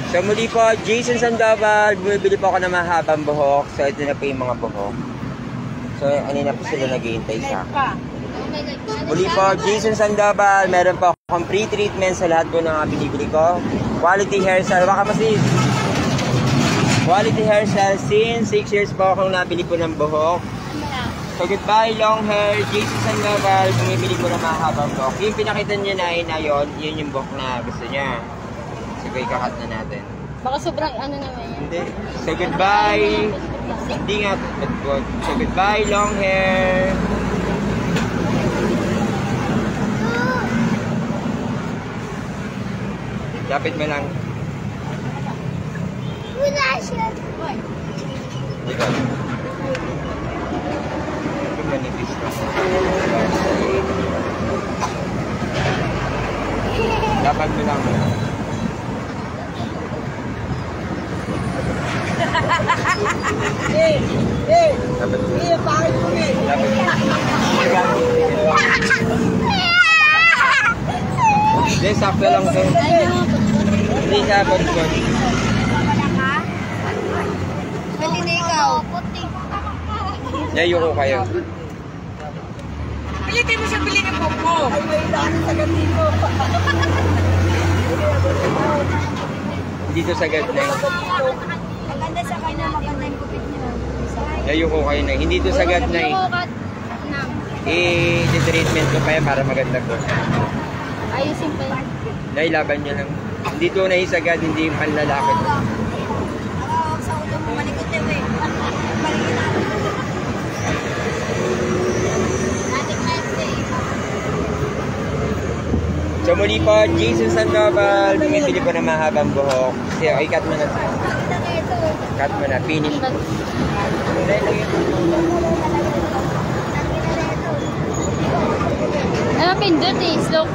So muli po, Jason Sandoval, bumibili po ako ng mahabang buhok. So ito na po yung mga buhok. So kanina po sila naghihintay sa akin. Muli po, Jason Sandoval, meron po akong free treatment sa lahat po ng mga binibili ko. Quality hairstyle, baka masin. Quality hairstyle, since 6 years po akong nabili po ng buhok. So goodbye long hair, Jason Sandoval, bumibili po ng mahabang buhok. Yung pinakita niya na yun, yun yung buhok na gusto niya. Sige, ikakat na natin. Baka sobrang ano naman yan. Hindi. So goodbye. Hindi nga. So goodbye long hair. Lapit mo lang. Wala siya. Ikaw. Ito manipis na. Lapit mo lang. Lapit mo. Lapit mo. Hindi, sakto lang ito. Hindi ka, balik-balik. Pwede na ikaw. Yayo ko kayo. Pilitin mo siya bilhin ng popo. Ay, may daanan sa gatito. Dito sa Gadnay. Maganda sa kanya, maganda yung kupit niya. Yayo ko kayo na. Hindi to sa Gadnay. I-treatment ko pa yan para maganda ko. Ayusin pa yan. Dahil laban nyo lang. Hindi to na isagad, hindi yung panlalakad. Sa ulo mo, malikot din eh. Balikin natin. Ating Wednesday. So muli po, Jason Sandoval, bumibili po ng mahabang buhok. Kasi, okay, cut mo na. Cut mo na, finish. Ano pindot eh, slow.